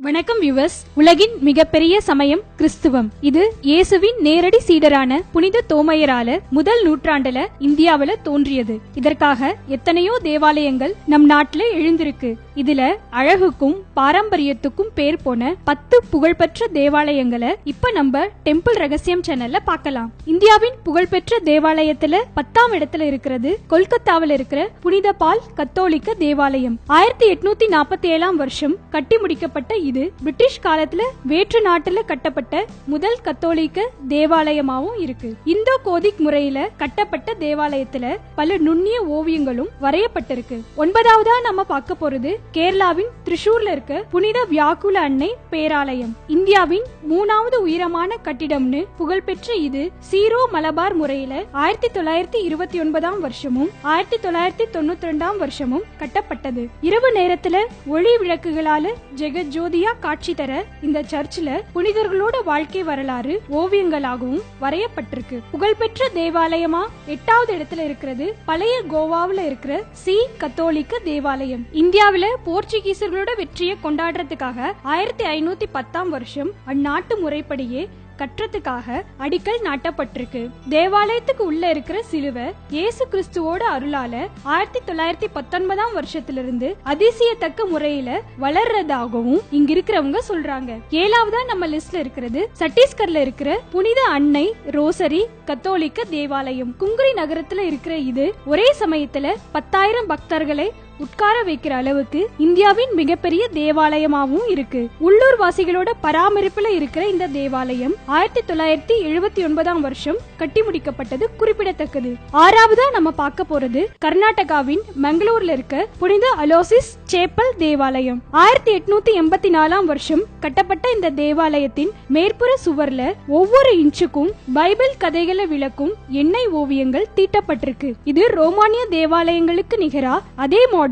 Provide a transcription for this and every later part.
வணக்கம் வியூவர்ஸ். உலகின் மிகப்பெரிய சமயம் கிறிஸ்துவம். இது இயேசுவின் நேரடி சீடரான புனித தோமையரால முதல் நூற்றாண்டுல இந்தியாவில தோன்றியது. இதற்காக எத்தனையோ தேவாலயங்கள் நம் நாட்டுல எழுந்திருக்கு. இதுல அழகுக்கும் பாரம்பரியத்துக்கும் பேர் போன 10 புகழ்பெற்ற தேவாலயங்களை இப்ப நம்ம டெம்பிள் ரகசியம் சேனல்ல பார்க்கலாம். இந்தியாவின் புகழ்பெற்ற தேவாலயத்துல 10ஆம் இடத்துல இருக்கிறது கொல்கத்தாவில் இருக்கிற புனித பால் கத்தோலிக்க தேவாலயம். 1847ஆம் வருஷம் கட்டி முடிக்கப்பட்ட இது பிரிட்டிஷ் காலத்துல வேற்று நாட்டுல கட்டப்பட்ட முதல் கத்தோலிக்க தேவாலயமாவும் இருக்கு. இந்தோ கோதிக் முறையில கட்டப்பட்ட தேவாலயத்துல பல நுண்ணிய ஓவியங்களும் வரையப்பட்டிருக்கு. 9ஆவதா நம்ம பார்க்க போறது கேரளாவின் திரிசூர்ல இருக்க புனித வியாக்குல அன்னை பேராலயம். இந்தியாவின் 3வது உயரமான கட்டிடம்னு புகழ்பெற்ற இது சீரோ மலபார் முறையில 1929ஆம் வருஷமும் 1992ஆம் வருஷமும் கட்டப்பட்டது. இரவு நேரத்துல ஒளி விளக்குகளால ஜெகஜோதியா காட்சி தர இந்த சர்ச்சில் புனிதர்களோட வாழ்க்கை வரலாறு ஓவியங்களாகவும் வரையப்பட்டிருக்கு. புகழ்பெற்ற தேவாலயமா 8வது இடத்துல இருக்கிறது பழைய கோவாவில் இருக்கிற சி கத்தோலிக்க தேவாலயம். இந்தியாவில போர்ச்சுகீசர்களோட வெற்றியை கொண்டாடுறதுக்காக 1510ஆம் வருஷம் அந்நாட்டு முறைப்படியே கற்றத்துக்காக அடிக்கல் நாட்டப்பட்டிருக்கு. தேவாலயத்துக்கு உள்ள இருக்கிற சிலுவை இயேசு கிறிஸ்துவோட அருளால 1919ஆம் வருஷத்திலிருந்து அதிசயத்தக்க முறையில வளர்றதாகவும் இங்க இருக்கிறவங்க சொல்றாங்க. 7ஆவதா நம்ம லிஸ்ட்ல இருக்கிறது சத்தீஸ்கர்ல இருக்கிற புனித அன்னை ரோசரி கத்தோலிக்க தேவாலயம். குங்குரி நகரத்துல இருக்கிற இது ஒரே சமயத்துல 10,000 பக்தர்களை உட்கார வைக்கிற அளவுக்கு இந்தியாவின் மிகப்பெரிய தேவாலயமாவும் இருக்கு. உள்ளூர் வாசிகளோட பராமரிப்புல இருக்கிற இந்த தேவாலயம் 1979ஆம் வருஷம் கட்டி முடிக்கப்பட்டது குறிப்பிடத்தக்கது. 6ஆவதா நம்ம பார்க்க போறது கர்நாடகாவின் மங்களூர்ல இருக்க புனித அலோசிஸ் சேப்பல் தேவாலயம். 1884ஆம் வருஷம் கட்டப்பட்ட இந்த தேவாலயத்தின் மேற்புற சுவர்ல ஒவ்வொரு இன்ச்சுக்கும் பைபிள் கதைகளை விளக்கும் எண்ணெய் ஓவியங்கள் தீட்டப்பட்டிருக்கு. இது ரோமானிய தேவாலயங்களுக்கு நிகரா அதே மாடல்ல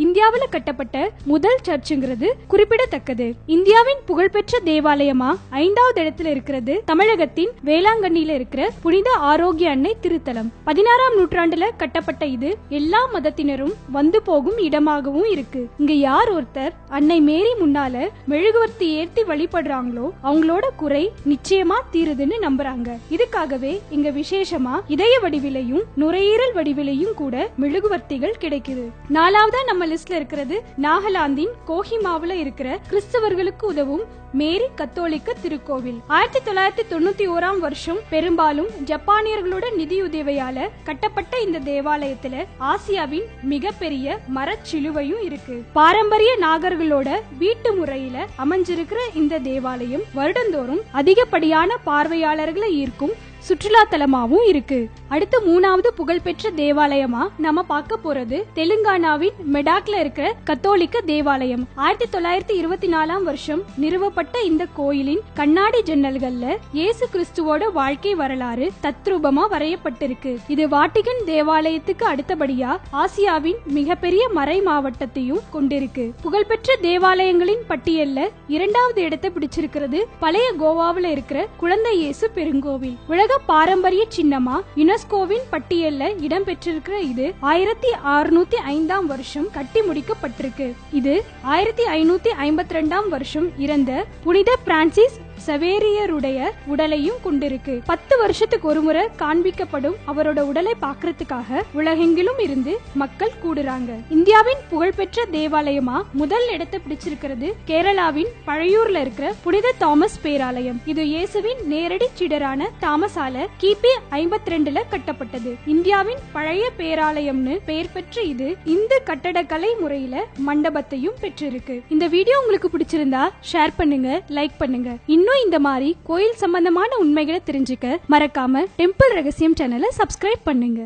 இந்தியாவில கட்டப்பட்ட முதல் சர்ச்சுங்கிறது குறிப்பிடத்தக்கது. இந்தியாவின் புகழ்பெற்ற தேவாலயமா 5வது இடத்துல இருக்கிறது தமிழகத்தின் வேளாங்கண்ணியில இருக்கிற புனித ஆரோக்கிய அன்னை திருத்தலம். 16ஆம் நூற்றாண்டுல கட்டப்பட்ட இது எல்லா மதத்தினரும் வந்து போகும் இடமாகவும் இருக்கு. இங்க யார் ஒருத்தர் அன்னை மேரி முன்னால மெழுகுவர்த்தி ஏற்றி வழிபடுறாங்களோ அவங்களோட குறை நிச்சயமா தீருதுன்னு நம்புறாங்க. இதுக்காகவே இங்க விசேஷமா இதய வடிவிலையும் நுரையீரல் வடிவிலையும் கூட மெழுகுவர்த்திகள் கிடைக்குது. 4ஆவதா நம்ம லிஸ்ட்ல இருக்கிறது நாகாலாந்தின் கோஹிமாவுல இருக்கிற கிறிஸ்தவர்களுக்கு உதவும் மேரி கத்தோலிக்க திருக்கோவில். 1991ஆம் வருஷம் பெரும்பாலும் ஜப்பானியர்களோட நிதியுதவியால கட்டப்பட்ட இந்த தேவாலயத்துல ஆசியாவின் மிகப்பெரிய மரச்சிலுவையும் இருக்கு. பாரம்பரிய நாகர்களோட வீட்டு முறையில அமைஞ்சிருக்கிற இந்த தேவாலயம் வருடந்தோறும் அதிகப்படியான பார்வையாளர்களை ஈர்க்கும் சுற்றுலா தலமாவும் இருக்கு. அடுத்து 3வது புகழ்பெற்ற தேவாலயமா நம்ம பார்க்க போறது தெலுங்கானாவின் மெடாக்ல இருக்கிற கத்தோலிக்க தேவாலயம். 1924ஆம் வருஷம் நிறுவப்பட்ட இந்த கோயிலின் கண்ணாடி ஜன்னல்கள்ல இயேசு கிறிஸ்துவோட வாழ்க்கை வரலாறு தத்ரூபமா வரையப்பட்டிருக்கு. இது வாட்டிகன் தேவாலயத்துக்கு அடுத்தபடியா ஆசியாவின் மிகப்பெரிய மறை மாவட்டத்தையும் கொண்டிருக்கு. புகழ்பெற்ற தேவாலயங்களின் பட்டியல்ல 2வது இடத்தை பிடிச்சிருக்கிறது பழைய கோவாவில் இருக்கிற குழந்தை இயேசு பெருங்கோவில். உலக பாரம்பரிய சின்னமா யுனெஸ்கோவின் பட்டியல்ல இடம் பெற்றிருக்கிற இது 1605ஆம் வருஷம் கட்டி முடிக்கப்பட்டிருக்கு. இது 1552ஆம் வருஷம் இறந்த புனித பிரான்சிஸ் சவேரியருடைய உடலையும் கொண்டிருக்கு. 10 வருஷத்துக்கு ஒருமுறை காண்பிக்கப்படும் அவரோட உடலை பார்க்கறதுக்காக உலகெங்கிலும் இருந்து மக்கள் கூடுறாங்க. இந்தியாவின் புகழ்பெற்ற தேவாலயமா முதல் இடத்தை பிடிச்சிருக்கிறது கேரளாவின் பழையூர்ல இருக்கிற புனித தாமஸ் பேராலயம். இது இயேசுவின் நேரடி சீடரான தாமஸால கிபி 52ல கட்டப்பட்டது. இந்தியாவின் பழைய பேராலயம்னு பெயர் பெற்ற இது இந்து கட்டடக்கலை முறையில மண்டபத்தையும் பெற்றிருக்கு. இந்த வீடியோ உங்களுக்கு பிடிச்சிருந்தா ஷேர் பண்ணுங்க, லைக் பண்ணுங்க. இன்னும் இந்த மாதிரி கோயில் சம்பந்தமான உண்மைகளை தெரிஞ்சுக்க மறக்காம டெம்பிள் ரகசியம் சேனலை சப்ஸ்கிரைப் பண்ணுங்க.